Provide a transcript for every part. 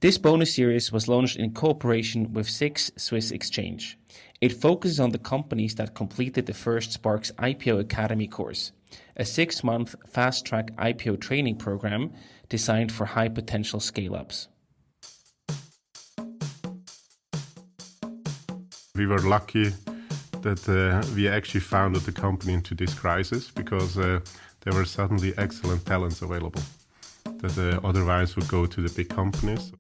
This bonus series was launched in cooperation with 6 Swiss Exchange. It focuses on the companies that completed the first Sparks IPO Academy course, a 6-month fast-track IPO training program designed for high-potential scale-ups. We were lucky that we actually founded the company into this crisis because there were suddenly excellent talents available that otherwise would go to the big companies.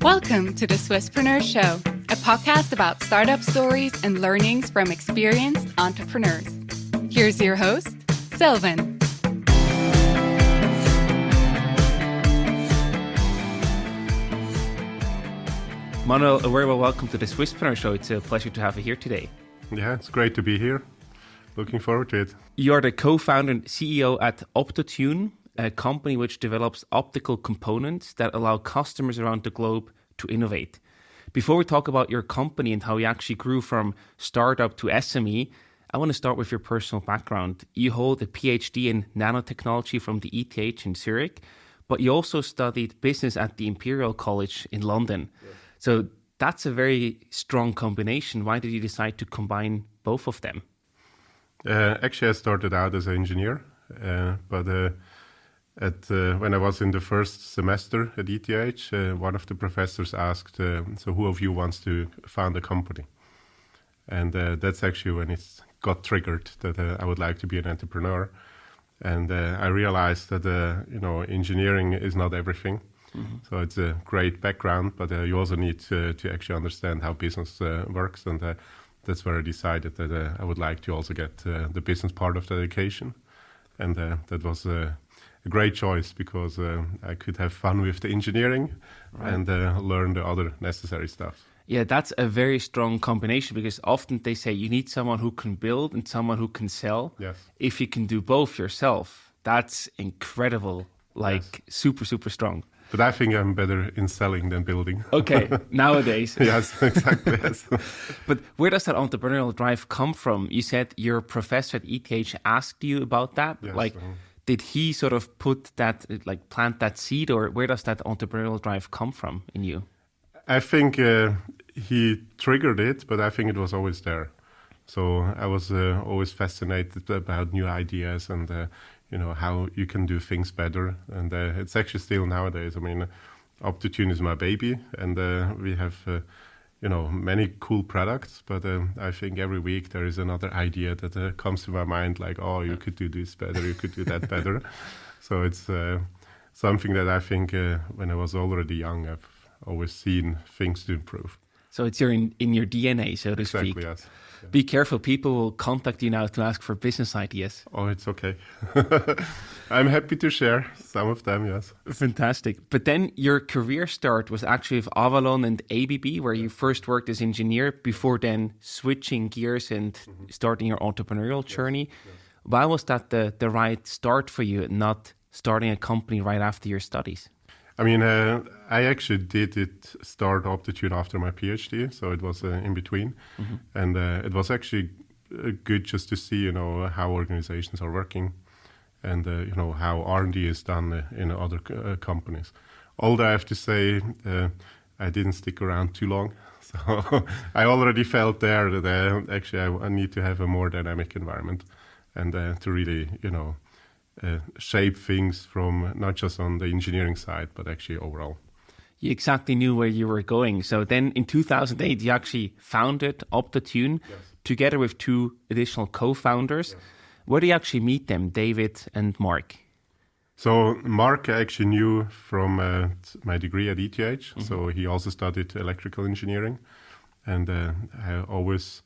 Welcome to the Swisspreneur Show, a podcast about startup stories and learnings from experienced entrepreneurs. Here's your host, Sylvan. Manuel, a very well welcome to the Swisspreneur Show. It's a pleasure to have you here today. Yeah, it's great to be here. Looking forward to it. You are the co-founder and CEO at Optotune, a company which develops optical components that allow customers around the globe to innovate. Before we talk about your company and how you actually grew from startup to SME, I want to start with your personal background. You hold a PhD in nanotechnology from the ETH in Zurich, but you also studied business at the Imperial College in London. Yeah. So that's a very strong combination. Why did you decide to combine both of them? Actually, I started out as an engineer, but when I was in the first semester at ETH, one of the professors asked, so who of you wants to found a company? And that's actually when it got triggered that I would like to be an entrepreneur. And I realized that, engineering is not everything. Mm-hmm. So it's a great background, but you also need to actually understand how business works. And that's where I decided that I would like to also get the business part of the education. And that was a great choice because I could have fun with the engineering and learn the other necessary stuff. Yeah, that's a very strong combination because often they say you need someone who can build and someone who can sell. Yes. If you can do both yourself, that's incredible, super, super strong. But I think I'm better in selling than building. Okay, nowadays. Yes, exactly. Yes. But where does that entrepreneurial drive come from? You said your professor at ETH asked you about that. Yes, did he sort of put that, plant that seed, or where does that entrepreneurial drive come from in you? I think he triggered it, but I think it was always there. So I was always fascinated about new ideas and how you can do things better. And it's actually still nowadays. I mean, Optotune is my baby, and we have, many cool products. But I think every week there is another idea that comes to my mind, like, oh, you could do this better, you could do that better. So it's something that I think when I was already young, I've always seen things to improve. So it's in your DNA, so to speak. Exactly, yes. Yeah. Be careful, people will contact you now to ask for business ideas. Oh, it's okay. I'm happy to share some of them, yes. Fantastic. But then your career start was actually with Avalon and ABB, where you first worked as engineer before then switching gears and starting your entrepreneurial journey. Yes. Why was that the right start for you, not starting a company right after your studies? I mean, I actually did start Optotune after my PhD, so it was in between. Mm-hmm. And it was actually good just to see, how organizations are working and, how R&D is done in other companies. Although I have to say, I didn't stick around too long. So I already felt there that actually I need to have a more dynamic environment and to really, shape things from not just on the engineering side, but actually overall. You exactly knew where you were going. So then in 2008, you actually founded Optotune together with 2 additional co-founders. Yes. Where do you actually meet them, David and Mark? So Mark I actually knew from my degree at ETH. Mm-hmm. So he also studied electrical engineering. And I always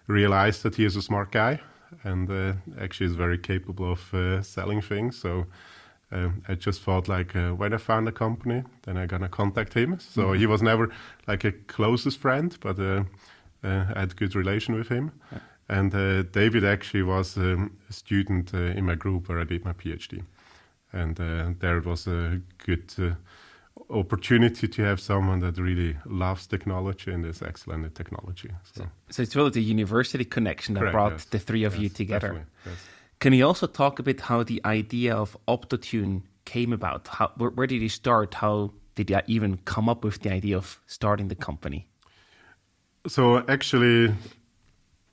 realized that he is a smart guy. And actually is very capable of selling things. So I just thought when I found a company, then I'm going to contact him. So he was never like a closest friend, but I had a good relation with him. Yeah. And David actually was a student in my group where I did my PhD. And there was a good opportunity to have someone that really loves technology and is excellent at technology. So it's really the university connection that brought the three of you together. Yes. Can you also talk a bit how the idea of Optotune came about? Where did you start? How did you even come up with the idea of starting the company? So actually,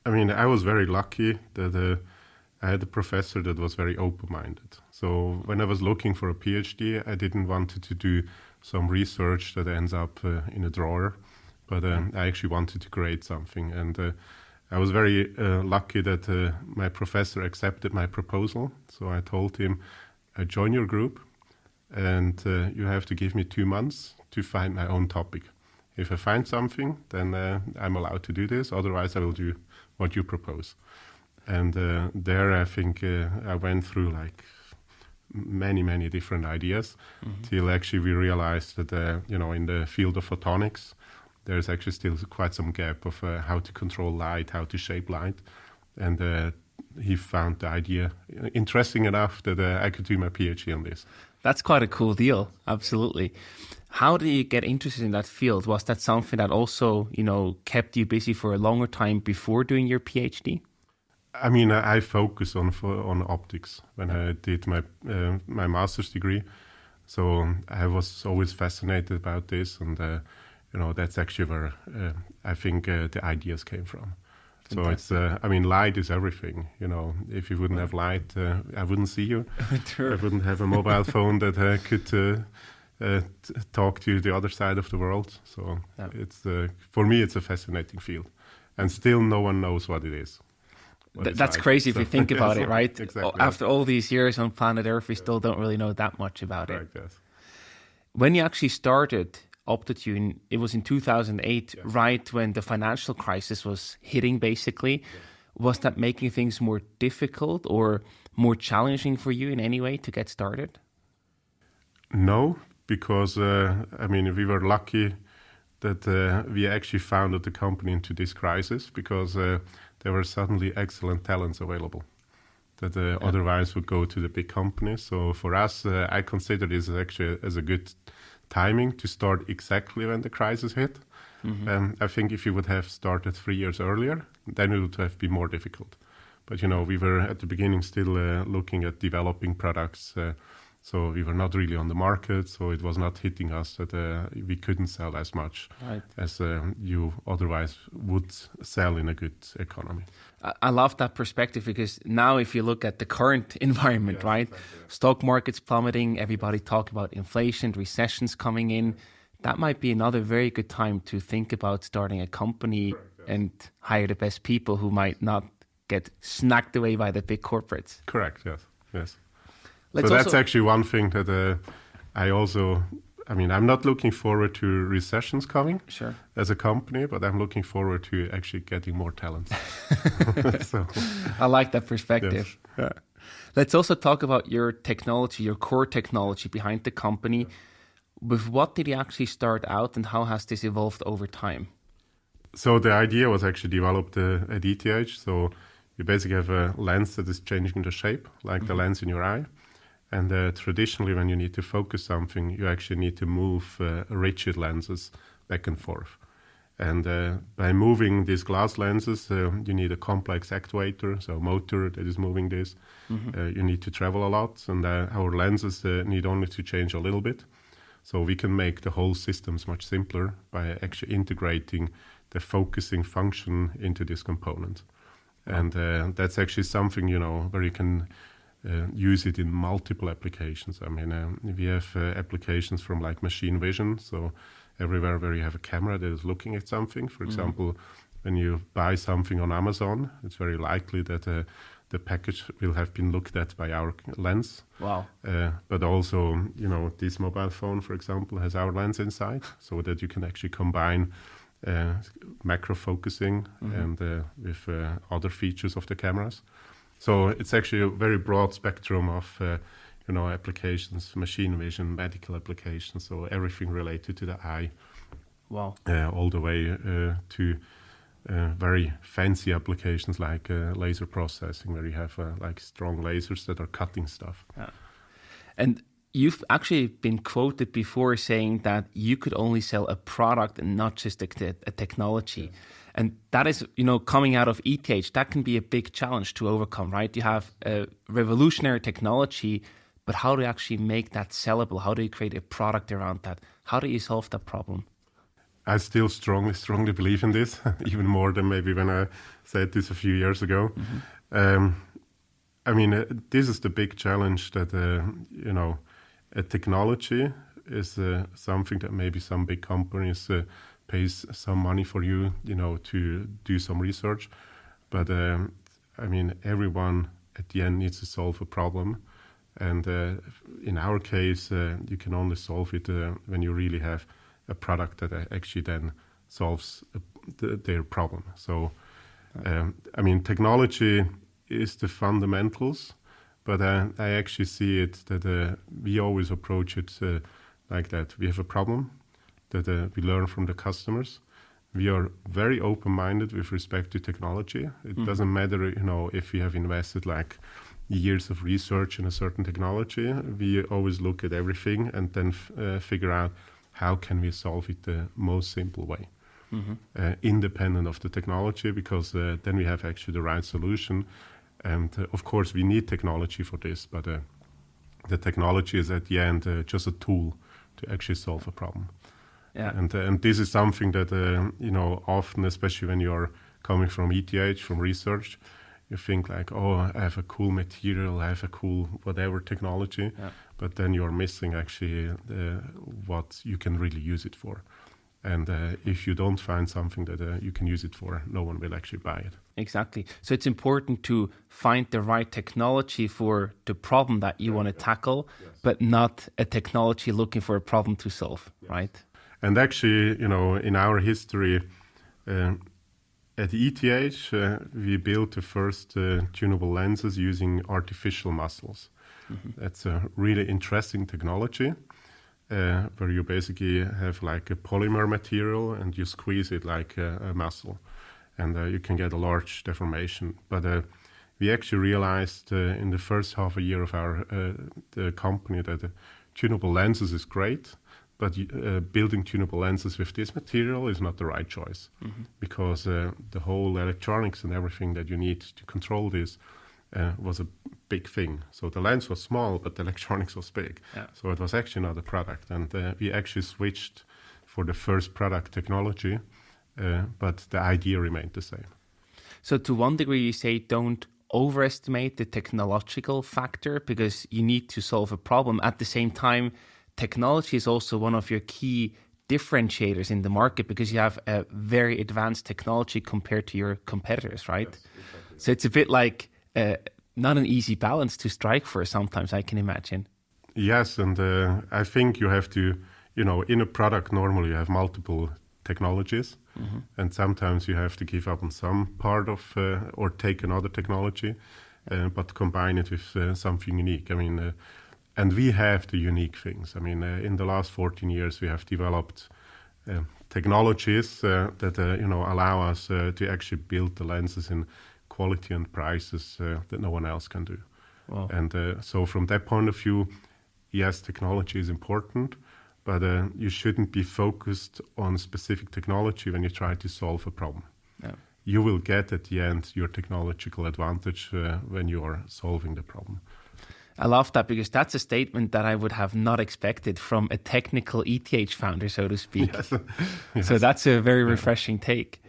I mean, I was very lucky that I had a professor that was very open-minded. So when I was looking for a PhD, I didn't want to do some research that ends up in a drawer, but I actually wanted to create something. And I was very lucky that my professor accepted my proposal. So I told him, join your group, and you have to give me 2 months to find my own topic. If I find something, then I'm allowed to do this. Otherwise, I will do what you propose. And there, I think I went through like many different ideas till actually we realized that, in the field of photonics, there's actually still quite some gap of how to control light, how to shape light. And he found the idea interesting enough that I could do my PhD on this. That's quite a cool deal. Absolutely. How did you get interested in that field? Was that something that also, kept you busy for a longer time before doing your PhD? I mean, I focused on optics when I did my master's degree. So I was always fascinated about this. And, that's actually where I think the ideas came from. Fantastic. So it's, light is everything. If you wouldn't have light, I wouldn't see you. True. I wouldn't have a mobile phone that could talk to the other side of the world. So it's for me, it's a fascinating field. And still no one knows what it is. That's crazy if you think about it, right? Exactly. After all these years on planet Earth, we still don't really know that much about it. Yes. When you actually started Optotune, it was in 2008, right when the financial crisis was hitting, basically. Yes. Was that making things more difficult or more challenging for you in any way to get started? No, because, we were lucky that we actually founded the company into this crisis because there were suddenly excellent talents available that otherwise would go to the big companies. So for us, I consider this actually as a good timing to start exactly when the crisis hit. I think if you would have started 3 years earlier, then it would have been more difficult. But, we were at the beginning still looking at developing products. So we were not really on the market. So it was not hitting us that we couldn't sell as much as you otherwise would sell in a good economy. I love that perspective because now if you look at the current environment, right? Exactly. Stock markets plummeting, everybody talk about inflation, recessions coming in. That might be another very good time to think about starting a company and hire the best people who might not get snagged away by the big corporates. Correct, yes. So that's actually one thing that I'm not looking forward to recessions coming as a company, but I'm looking forward to actually getting more talent. So, I like that perspective. Yes. Yeah. Let's also talk about your technology, your core technology behind the company. Yeah. With what did you actually start out and how has this evolved over time? So the idea was actually developed at ETH. So you basically have a lens that is changing the shape, like the lens in your eye. And traditionally, when you need to focus something, you actually need to move rigid lenses back and forth. And by moving these glass lenses, you need a complex actuator, so a motor that is moving this. You need to travel a lot, and our lenses need only to change a little bit. So we can make the whole systems much simpler by actually integrating the focusing function into this component. And that's actually something, where you can use it in multiple applications. We have applications from like machine vision. So everywhere where you have a camera that is looking at something, for example, when you buy something on Amazon, it's very likely that the package will have been looked at by our lens. Wow. But also, this mobile phone, for example, has our lens inside so that you can actually combine macro focusing and with other features of the cameras. So it's actually a very broad spectrum of, applications, machine vision, medical applications, so everything related to the eye. Wow. All the way to very fancy applications like laser processing, where you have like strong lasers that are cutting stuff. Yeah. And You've actually been quoted before saying that you could only sell a product and not just a technology. Yeah. And that is, coming out of ETH, that can be a big challenge to overcome, right? You have a revolutionary technology, but how do you actually make that sellable? How do you create a product around that? How do you solve that problem? I still strongly believe in this, even more than maybe when I said this a few years ago. Mm-hmm. This is the big challenge that, a technology is something that maybe some big companies pays some money for you, to do some research. But, everyone at the end needs to solve a problem. And in our case, you can only solve it when you really have a product that actually then solves their problem. So, technology is the fundamentals, but I actually see it that we always approach it like that. We have a problem that we learn from the customers. We are very open-minded with respect to technology. It doesn't matter, if we have invested like years of research in a certain technology. We always look at everything and then figure out how can we solve it the most simple way, independent of the technology, because then we have actually the right solution. And of course, we need technology for this, but the technology is at the end just a tool to actually solve a problem. Yeah. And this is something that, often, especially when you're coming from ETH, from research, you think like, oh, I have a cool material, I have a cool whatever technology, but then you're missing actually what you can really use it for. And if you don't find something that you can use it for, no one will actually buy it. Exactly. So it's important to find the right technology for the problem that you want to tackle, but not a technology looking for a problem to solve, right? And actually, in our history, at ETH, we built the first tunable lenses using artificial muscles. Mm-hmm. That's a really interesting technology where you basically have like a polymer material and you squeeze it like a muscle, and you can get a large deformation. But we actually realized in the first half a year of our the company that tunable lenses is great, but building tunable lenses with this material is not the right choice, because the whole electronics and everything that you need to control this was a big thing. So the lens was small, but the electronics was big. Yeah. So it was actually not a product. And we actually switched for the first product technology, but the idea remained the same. So to one degree, you say don't overestimate the technological factor because you need to solve a problem. At the same time, technology is also one of your key differentiators in the market because you have a very advanced technology compared to your competitors, right? Yes, exactly. So it's a bit like not an easy balance to strike for sometimes, I can imagine. Yes, and I think you have to, in a product normally you have multiple technologies, and sometimes you have to give up on some part of or take another technology, but combine it with something unique. And we have the unique things. In the last 14 years, we have developed technologies that allow us to actually build the lenses in quality and prices that no one else can do. Wow. And so from that point of view, yes, technology is important, but you shouldn't be focused on specific technology when you try to solve a problem. Yeah. You will get at the end your technological advantage when you are solving the problem. I love that because that's a statement that I would have not expected from a technical ETH founder, so to speak. Yes. Yes. So that's a very refreshing take.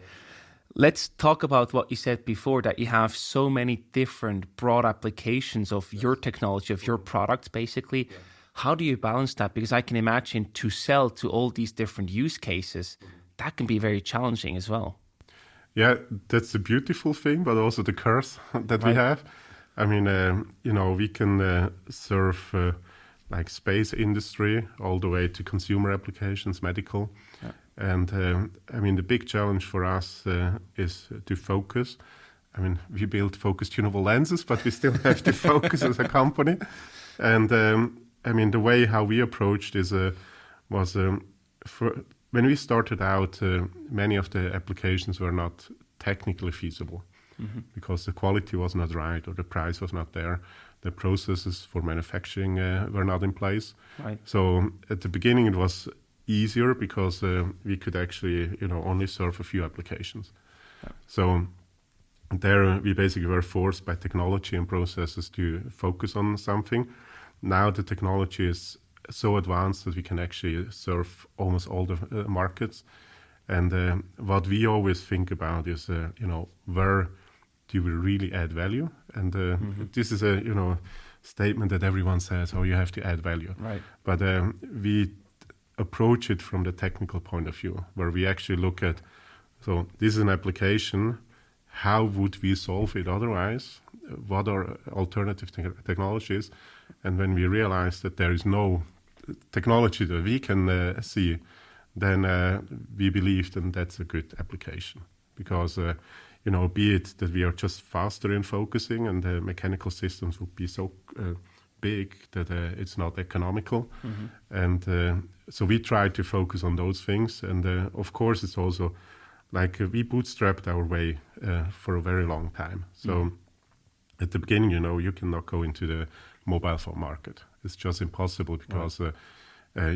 Let's talk about what you said before, that you have so many different broad applications of your technology, of your products, basically. Yeah. How do you balance that? Because I can imagine to sell to all these different use cases, that can be very challenging as well. Yeah, that's the beautiful thing, but also the curse that we have. We can serve like space industry all the way to consumer applications, medical. Yeah. And the big challenge for us is to focus. We build focus tunable lenses, but we still have to focus as a company. And the way how we approached is was when we started out, many of the applications were not technically feasible because the quality was not right or the price was not there. the processes for manufacturing were not in place. Right. So at the beginning it was easier because we could actually, only serve a few applications. Yeah. So there we basically were forced by technology and processes to focus on something. Now the technology is so advanced that we can actually serve almost all the markets. And what we always think about is, where do we really add value? And this is a, statement that everyone says, oh, you have to add value. Right. But we approach it from the technical point of view, where we actually look at, so this is an application, how would we solve it otherwise? What are alternative technologies? And when we realize that there is no technology that we can see, then we believe that that's a good application. Because, be it that we are just faster in focusing and the mechanical systems would be so big that it's not economical. And so we try to focus on those things. And of course, it's also like we bootstrapped our way for a very long time. So at the beginning, you cannot go into the mobile phone market. It's just impossible because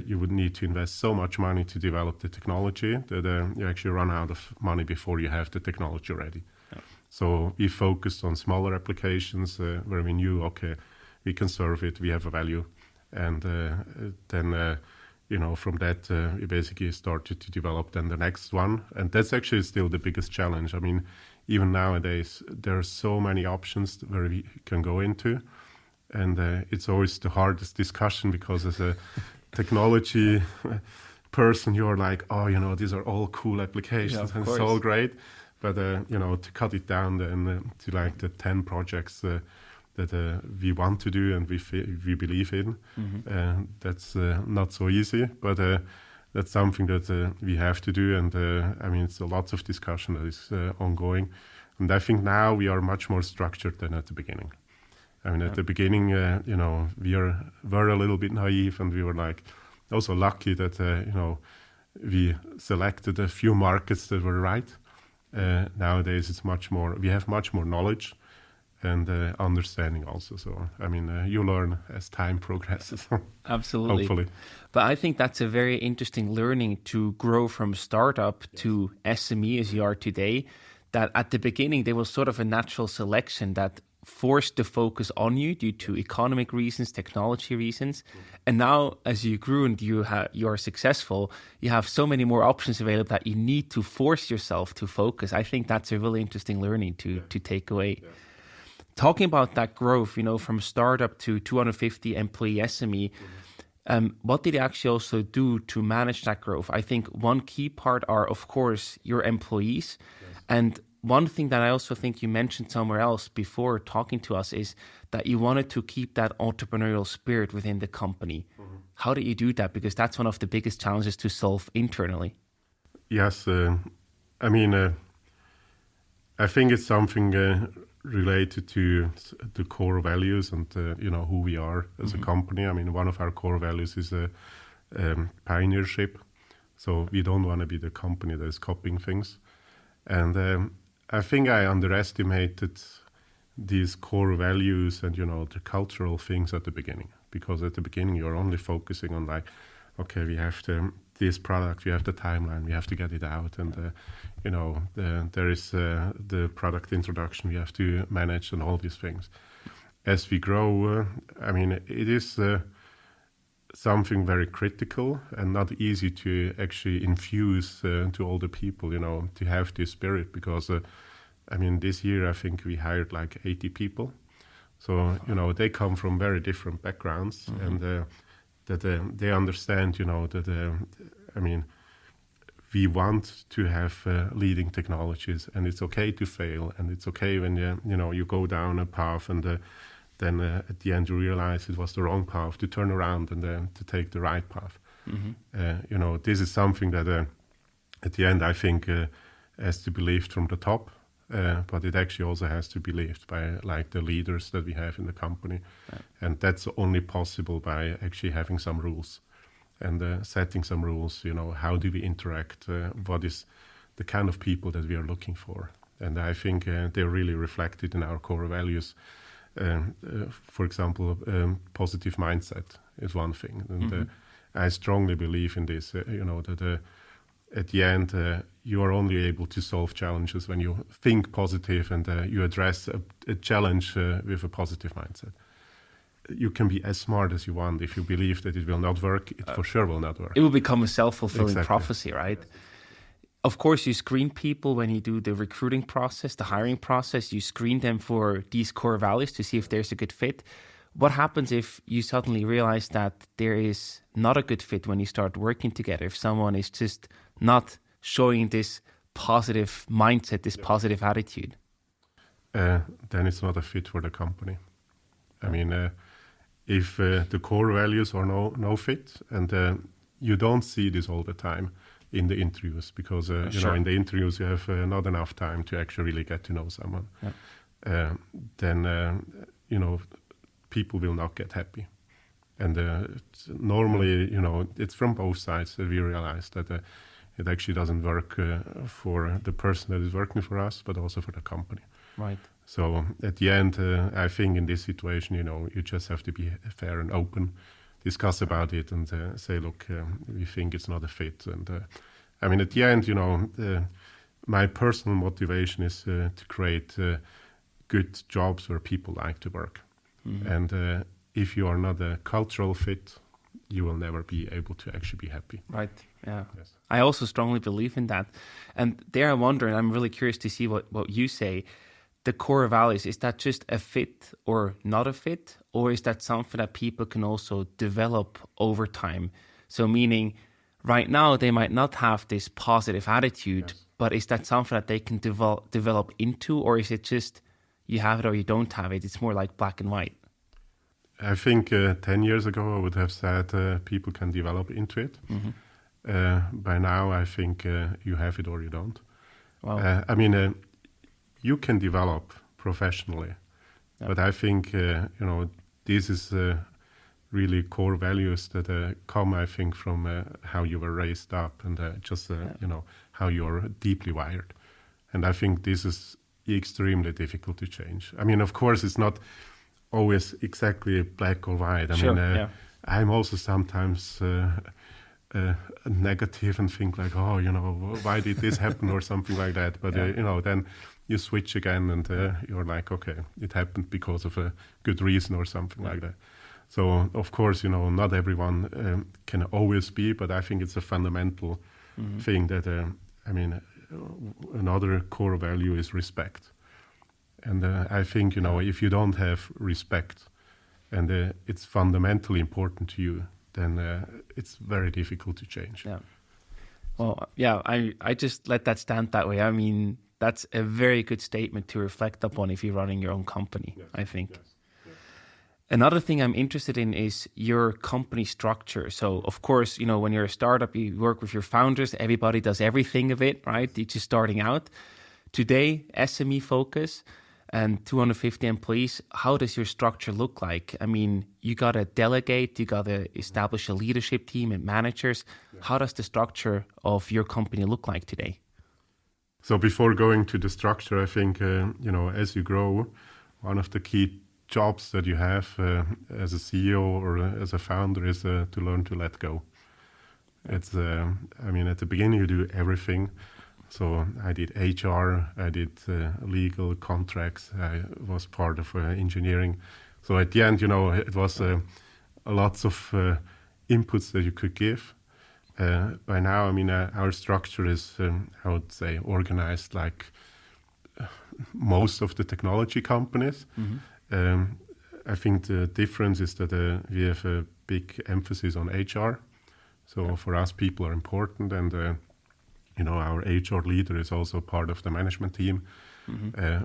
you would need to invest so much money to develop the technology that you actually run out of money before you have the technology ready. Yeah. So we focused on smaller applications where we knew, okay, we can serve it, we have a value. And then, from that, we basically started to develop then the next one. And that's actually still the biggest challenge. I mean, even nowadays, there are so many options where we can go into. And it's always the hardest discussion because as a technology person, you're like, oh, these are all cool applications and it's all great. But, to cut it down then to like the 10 projects that we want to do and we believe in, that's not so easy. But that's something that we have to do. And it's a lot of discussion that is ongoing. And I think now we are much more structured than at the beginning. At the beginning, we were a little bit naive and we were like also lucky that, we selected a few markets that were right. Nowadays, it's we have much more knowledge and understanding also. So, you learn as time progresses. Absolutely. Hopefully. But I think that's a very interesting learning to grow from startup to SME as you are today, that at the beginning, there was sort of a natural selection that forced the focus on you due to economic reasons, technology reasons. And now as you grew and you are successful, you have so many more options available that you need to force yourself to focus. I think that's a really interesting learning to take away. Yeah. Talking about that growth, from startup to 250 employee SME, what did you actually also do to manage that growth? I think one key part are, of course, your employees. Yes. And one thing that I also think you mentioned somewhere else before talking to us is that you wanted to keep that entrepreneurial spirit within the company. How did you do that? Because that's one of the biggest challenges to solve internally. Yes. I think it's something related to the core values and, who we are as a company. One of our core values is pioneership. So we don't want to be the company that is copying things. And I think I underestimated these core values and, the cultural things at the beginning. Because at the beginning, you're only focusing on like, okay, we have this product, we have the timeline, we have to get it out. And, there is the product introduction we have to manage and all these things. As we grow, it is something very critical and not easy to actually infuse to all the people, to have this spirit. Because, this year I think we hired like 80 people. So, they come from very different backgrounds and that they understand, that, we want to have leading technologies and it's okay to fail and it's okay when, you go down a path and then at the end you realize it was the wrong path, to turn around and to take the right path. This is something that at the end I think has to be believed from the top, but it actually also has to be believed by like the leaders that we have in the company. And that's only possible by actually having some rules and setting some rules, how do we interact, what is the kind of people that we are looking for. And I think they're really reflected in our core values. For example, positive mindset is one thing. And I strongly believe in this, that at the end, you are only able to solve challenges when you think positive and you address a challenge with a positive mindset. You can be as smart as you want. If you believe that it will not work, it for sure will not work. It will become a self-fulfilling Exactly. prophecy, right? Of course, you screen people when you do the recruiting process, the hiring process. You screen them for these core values to see if there's a good fit. What happens if you suddenly realize that there is not a good fit when you start working together? If someone is just not showing this positive mindset, this positive attitude? Then it's not a fit for the company. I mean, if the core values are no fit, and you don't see this all the time in the interviews, because Sure. in the interviews you have not enough time to actually really get to know someone. Yeah. Then people will not get happy, and normally it's from both sides that we realize that it actually doesn't work for the person that is working for us, but also for the company. Right. So at the end, I think in this situation, you just have to be fair and open, discuss about it, and say, look, we think it's not a fit. And I mean, at the end, my personal motivation is to create good jobs where people like to work. And if you are not a cultural fit, you will never be able to actually be happy. Right. Yeah. Yes. I also strongly believe in that. And there I wonder, and I'm really curious to see what you say. The core values, is that just a fit or not a fit? Or is that something that people can also develop over time? So meaning right now they might not have this positive attitude, but is that something that they can develop into? Or is it just you have it or you don't have it? It's more like black and white. I think 10 years ago I would have said people can develop into it. By now I think you have it or you don't. Wow. I mean, you can develop professionally, but I think this is really core values that come, I think, from how you were raised up and how you're deeply wired. And I think this is extremely difficult to change. I mean, of course, it's not always exactly black or white. I mean, I'm also sometimes negative and think like, why did this happen or something like that? But then you switch again and you're like, okay, it happened because of a good reason or something like that. So of course, not everyone can always be, but I think it's a fundamental thing that another core value is respect. And I think, if you don't have respect and it's fundamentally important to you, then it's very difficult to change. Yeah. Well, yeah, I just let that stand that way. I mean, that's a very good statement to reflect upon if you're running your own company, yes, I think. Yes. Yes. Another thing I'm interested in is your company structure. So, of course, when you're a startup, you work with your founders. Everybody does everything of it, right? You're just starting out. Today, SME focus and 250 employees. How does your structure look like? I mean, you got to delegate, you got to establish a leadership team and managers. Yeah. How does the structure of your company look like today? So before going to the structure, I think, as you grow, one of the key jobs that you have as a CEO or as a founder is to learn to let go. It's, at the beginning you do everything. So I did HR, I did legal contracts, I was part of engineering. So at the end, it was lots of inputs that you could give. By now, our structure is, I would say, organized like most of the technology companies. I think the difference is that we have a big emphasis on HR. So for us, people are important, and our HR leader is also part of the management team,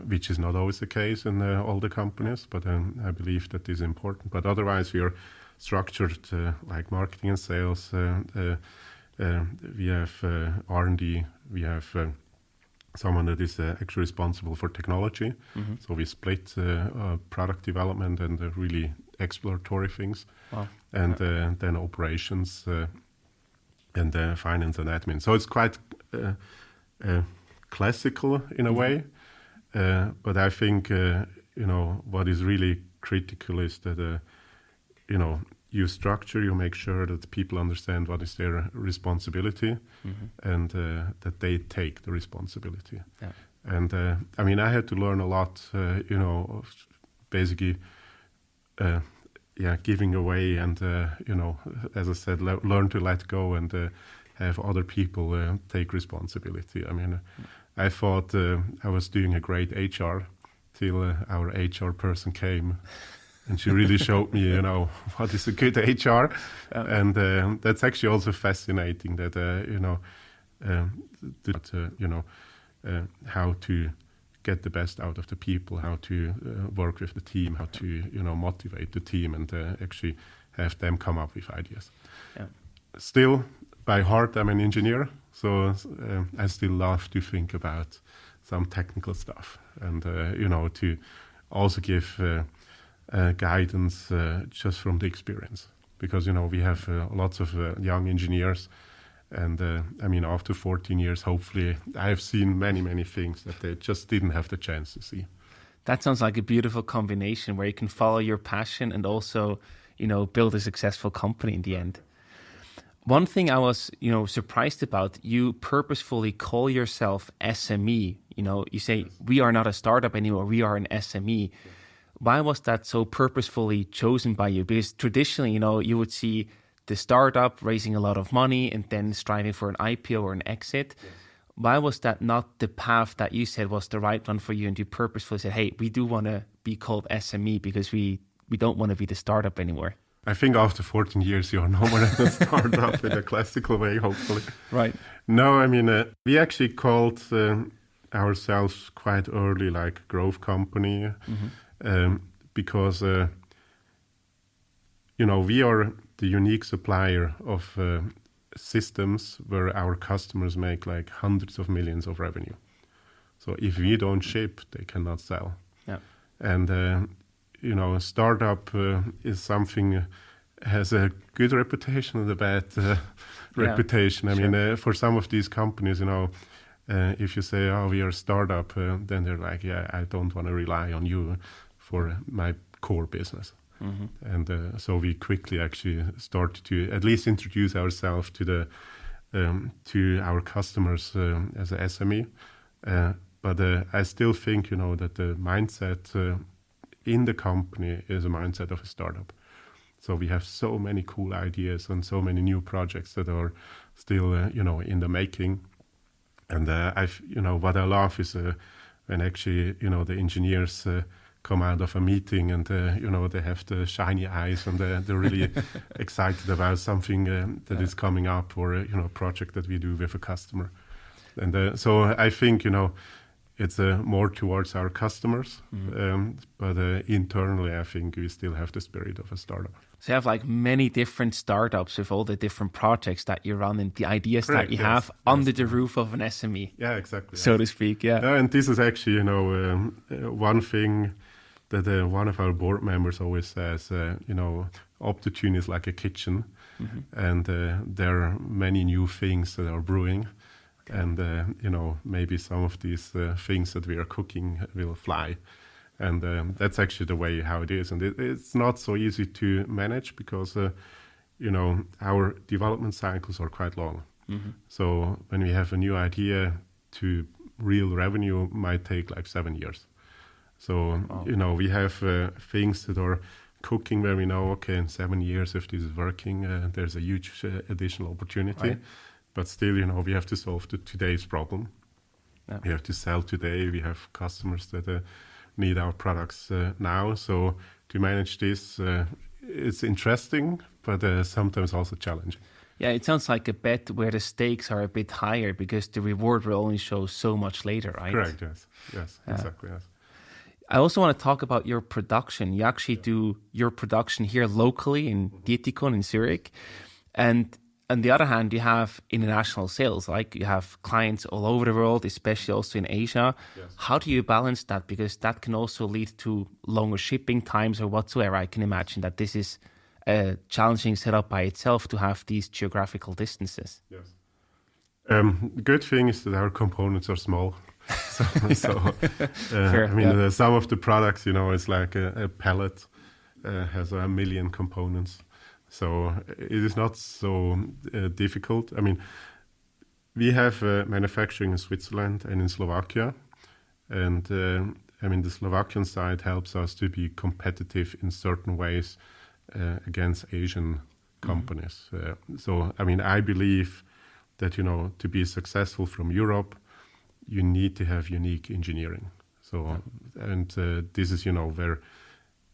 which is not always the case in all the companies, but I believe that is important. But otherwise, we are structured like marketing and sales. We have R&D. We have someone that is actually responsible for technology. So we split product development and really exploratory things. Wow. And then operations and finance and admin. So it's quite classical in a way. But I think, what is really critical is that, you structure, you make sure that people understand what is their responsibility and that they take the responsibility. Yeah. And I had to learn a lot, basically, giving away and, as I said, learn to let go and have other people take responsibility. I thought I was doing a great HR till our HR person came. And she really showed me, what is a good HR. And that's actually also fascinating that, how to get the best out of the people, how to work with the team, how to, motivate the team and actually have them come up with ideas. Yeah. Still, by heart, I'm an engineer. So I still love to think about some technical stuff and, to also give guidance just from the experience, because we have lots of young engineers, and after 14 years, hopefully, I have seen many things that they just didn't have the chance to see. That sounds like a beautiful combination where you can follow your passion and also, build a successful company in the end. One thing I was, surprised about, you purposefully call yourself SME. You say, we are not a startup anymore, we are an SME. Yeah. Why was that so purposefully chosen by you? Because traditionally, you would see the startup raising a lot of money and then striving for an IPO or an exit. Yes. Why was that not the path that you said was the right one for you? And you purposefully said, hey, we do want to be called SME because we don't want to be the startup anymore. I think after 14 years, you're no more than a startup in a classical way, hopefully. Right. No, we actually called ourselves quite early like growth company. Because, we are the unique supplier of systems where our customers make like hundreds of millions of revenue. So if we don't ship, they cannot sell. Yeah. And, a startup is something has a good reputation and a bad reputation. For some of these companies, if you say, oh, we are a startup, then they're like, yeah, I don't want to rely on you for my core business. And so we quickly actually started to at least introduce ourselves to our customers as a SME. But I still think, that the mindset in the company is a mindset of a startup. So we have so many cool ideas and so many new projects that are still, in the making. And what I love is when actually, the engineers come out of a meeting and, they have the shiny eyes and they're really excited about something that is coming up or, a project that we do with a customer. And so I think, it's more towards our customers, but internally, I think we still have the spirit of a startup. So you have like many different startups with all the different projects that you run and the ideas that you have under the roof of an SME. Yeah, exactly. So to speak, yeah. And this is actually, one thing that one of our board members always says, Optotune is like a kitchen, and there are many new things that are brewing. And, maybe some of these things that we are cooking will fly. And that's actually the way how it is. And it's not so easy to manage because, our development cycles are quite long. So when we have a new idea to real revenue might take like 7 years. So, we have things that are cooking where we know, okay, in 7 years, if this is working, there's a huge additional opportunity. Right. But still, we have to solve today's problem. Yeah. We have to sell today. We have customers that need our products now. So to manage this, it's interesting, but sometimes also challenging. Yeah, it sounds like a bet where the stakes are a bit higher because the reward will only show so much later, right? Correct, yes, exactly, yes. I also want to talk about your production. You actually do your production here locally in Dietikon in Zurich. And on the other hand, you have international sales, like you have clients all over the world, especially also in Asia. Yes. How do you balance that? Because that can also lead to longer shipping times or whatsoever. I can imagine that this is a challenging setup by itself to have these geographical distances. Yes. The good thing is that our components are small. Fair, I mean, some of the products, it's like a pallet has 1 million components. So it is not so difficult. I mean, we have manufacturing in Switzerland and in Slovakia. And I mean, the Slovakian side helps us to be competitive in certain ways against Asian companies. So, I mean, I believe that, to be successful from Europe, you need to have unique engineering. So, and this is, where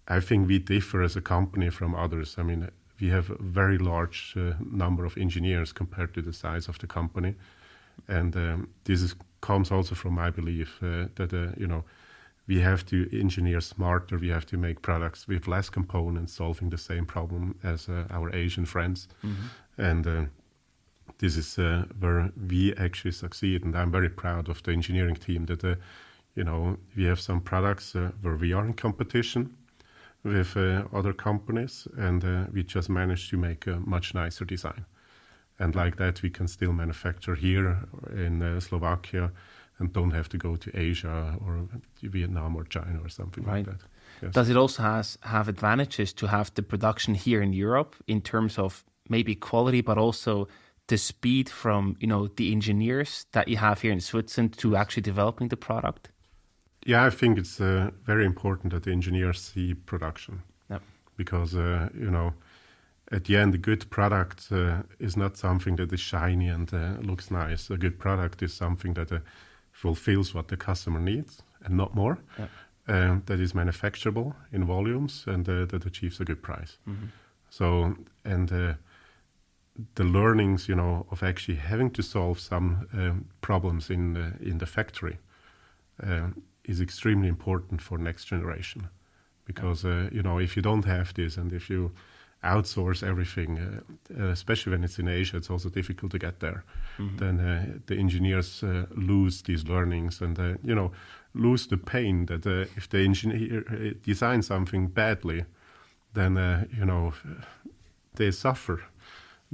I think we differ as a company from others. I mean, we have a very large number of engineers compared to the size of the company. And comes also from my belief that, we have to engineer smarter. We have to make products with less components, solving the same problem as our Asian friends. And this is where we actually succeed. And I'm very proud of the engineering team that, we have some products where we are in competition with other companies, and we just managed to make a much nicer design. And like that, we can still manufacture here in Slovakia and don't have to go to Asia or Vietnam or China or something like that. Yes. Does it also have advantages to have the production here in Europe in terms of maybe quality, but also the speed from, the engineers that you have here in Switzerland to actually developing the product? Yeah, I think it's very important that the engineers see production. Yep. Because, at the end, a good product is not something that is shiny and looks nice. A good product is something that fulfills what the customer needs and not more. Yep. That is manufacturable in volumes and that achieves a good price. So, and the learnings, of actually having to solve some problems in the factory is extremely important for next generation. Because, if you don't have this and if you outsource everything, especially when it's in Asia, it's also difficult to get there. Then the engineers lose these learnings and, lose the pain that if the engineer designs something badly, then, they suffer.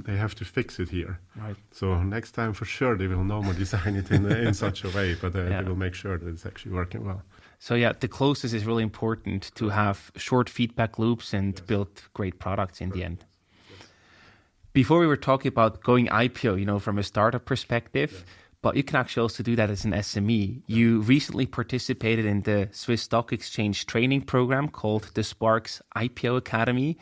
They have to fix it here. Right. So next time, for sure, they will no more design it in such a way, but they will make sure that it's actually working well. So the closeness is really important to have short feedback loops and build great products in the end. Yes. Before we were talking about going IPO, from a startup perspective, but you can actually also do that as an SME. You recently participated in the Swiss Stock Exchange training program called the Sparks IPO Academy.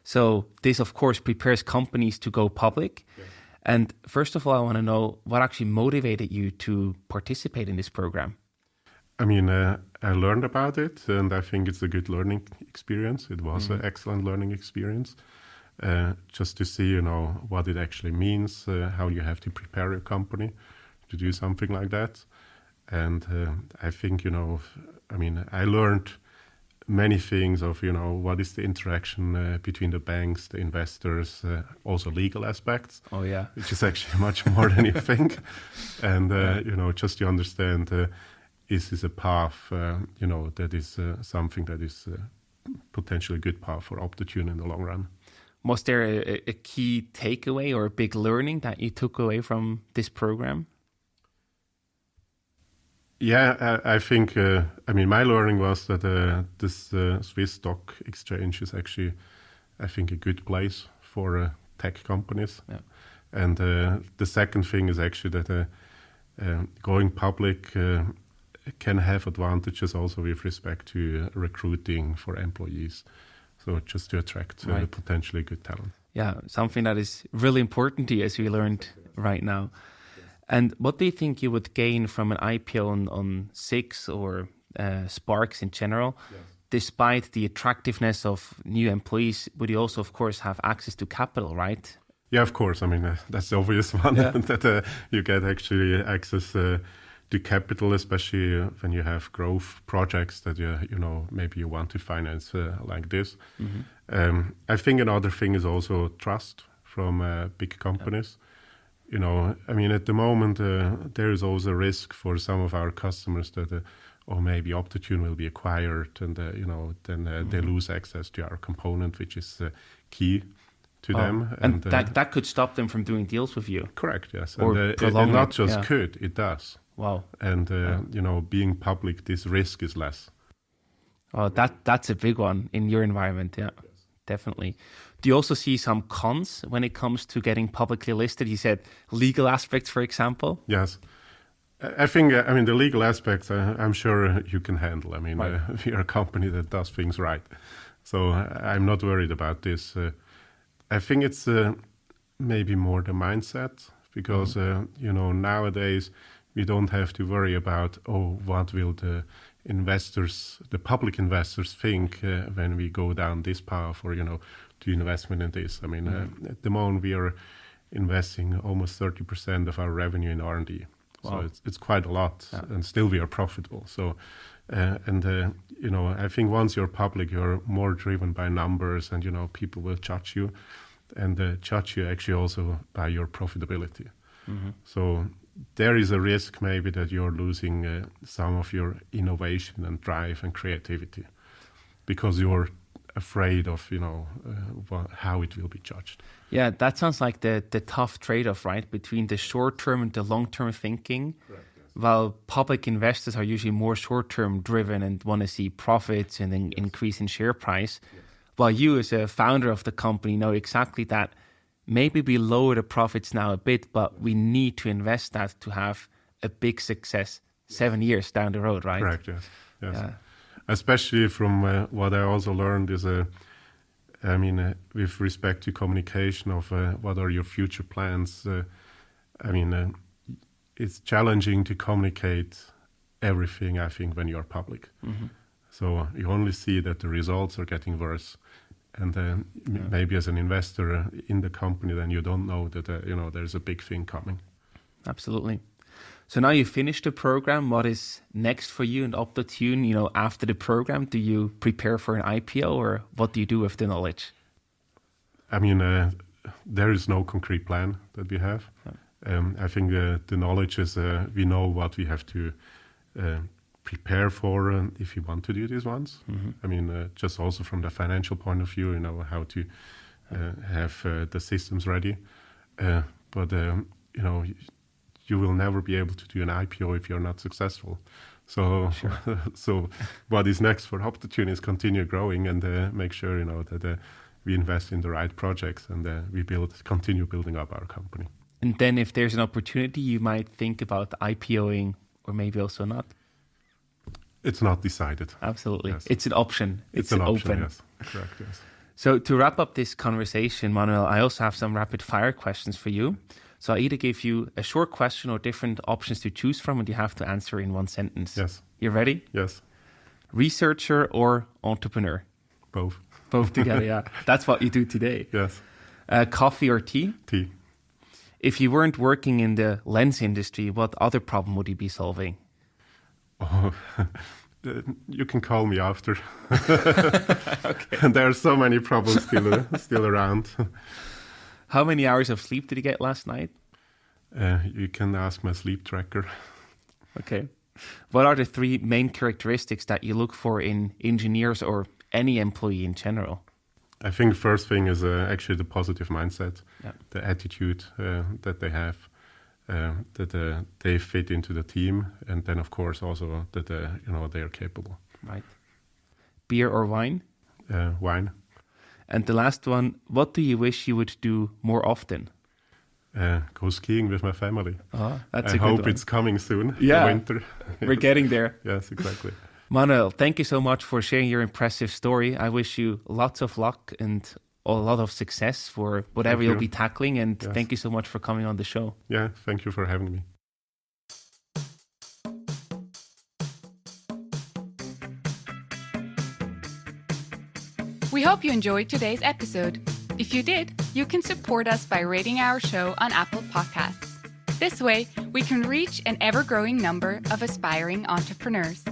So this, of course, prepares companies to go public. Yes. And first of all, I want to know what actually motivated you to participate in this program. I mean, I learned about it, and I think it's a good learning experience. It was an excellent learning experience, just to see, what it actually means, how you have to prepare your company to do something like that. And I think, I learned many things of, what is the interaction between the banks, the investors, also legal aspects. Oh, yeah. Which is actually much more than you think. And, just to understand, is this a path, that is something that is potentially a good path for Optotune in the long run. Was there a key takeaway or a big learning that you took away from this program? Yeah, I think, my learning was that this Swiss Stock Exchange is actually, I think, a good place for tech companies. Yeah. And the second thing is actually that going public can have advantages also with respect to recruiting for employees. So just to attract potentially good talent. Yeah, something that is really important to you, as we learned right now. And what do you think you would gain from an IPO on SIX or Sparks in general? Yes. Despite the attractiveness of new employees, would you also, of course, have access to capital, right? Yeah, of course. That's the obvious one, that you get actually access to capital, especially when you have growth projects that maybe you want to finance like this. I think another thing is also trust from big companies. At the moment, there is also a risk for some of our customers that, maybe Optotune will be acquired and, then they lose access to our component, which is key to them. And that could stop them from doing deals with you. Correct, yes. Or and it not just could, it does. Wow. And, being public, this risk is less. Oh, that's a big one in your environment. Yeah, yes. Definitely. Do you also see some cons when it comes to getting publicly listed? You said legal aspects, for example. Yes. I think, the legal aspects, I'm sure you can handle. Right. We are a company that does things right. So I'm not worried about this. I think it's maybe more the mindset because, nowadays we don't have to worry about, what will the public investors think when we go down this path or, do investment in this. At the moment we are investing almost 30% of our revenue in R&D. Wow. So it's quite a lot, and still we are profitable. So, I think once you're public, you're more driven by numbers, and people will judge you, and judge you actually also by your profitability. Mm-hmm. So there is a risk maybe that you're losing some of your innovation and drive and creativity, because you're afraid of how it will be judged. Yeah, that sounds like the tough trade-off, right, between the short-term and the long-term thinking. Correct, yes. While public investors are usually more short-term driven and want to see profits and an increase in share price, while you as a founder of the company know exactly that maybe we lower the profits now a bit, but we need to invest that to have a big success 7 years down the road, right? Correct, yes. Yeah. Especially from what I also learned is, with respect to communication of what are your future plans, it's challenging to communicate everything, I think, when you're public. Mm-hmm. So you only see that the results are getting worse. And then maybe as an investor in the company, then you don't know that, there's a big thing coming. Absolutely. So now you finished the program. What is next for you and Optotune? After the program, do you prepare for an IPO, or what do you do with the knowledge? There is no concrete plan that we have. I think the knowledge is we know what we have to prepare for if we want to do these ones. Mm-hmm. Just also from the financial point of view, how to have the systems ready. But you will never be able to do an IPO if you're not successful. So, sure. So what is next for Optotune is continue growing and make sure that we invest in the right projects and we continue building up our company. And then, if there's an opportunity, you might think about IPOing, or maybe also not. It's not decided. Absolutely, yes. It's an option. It's an option. Open. Yes, correct. Yes. So to wrap up this conversation, Manuel, I also have some rapid fire questions for you. So I either give you a short question or different options to choose from, and you have to answer in one sentence. Yes. You ready? Yes. Researcher or entrepreneur? Both. Both together, yeah. That's what you do today. Yes. Coffee or tea? Tea. If you weren't working in the lens industry, what other problem would you be solving? Oh, you can call me after. Okay. And there are so many problems still around. How many hours of sleep did you get last night? You can ask my sleep tracker. Okay. What are the 3 main characteristics that you look for in engineers or any employee in general? I think the first thing is actually the positive mindset, the attitude that they have, that they fit into the team, and then of course also that they are capable. Right. Beer or wine? Wine. And the last one, what do you wish you would do more often? Go skiing with my family. That's I hope it's coming soon. Yeah, winter. We're getting there. Yes, exactly. Manuel, thank you so much for sharing your impressive story. I wish you lots of luck and a lot of success for whatever you'll be tackling. And thank you so much for coming on the show. Yeah, thank you for having me. We hope you enjoyed today's episode. If you did, you can support us by rating our show on Apple Podcasts. This way, we can reach an ever-growing number of aspiring entrepreneurs.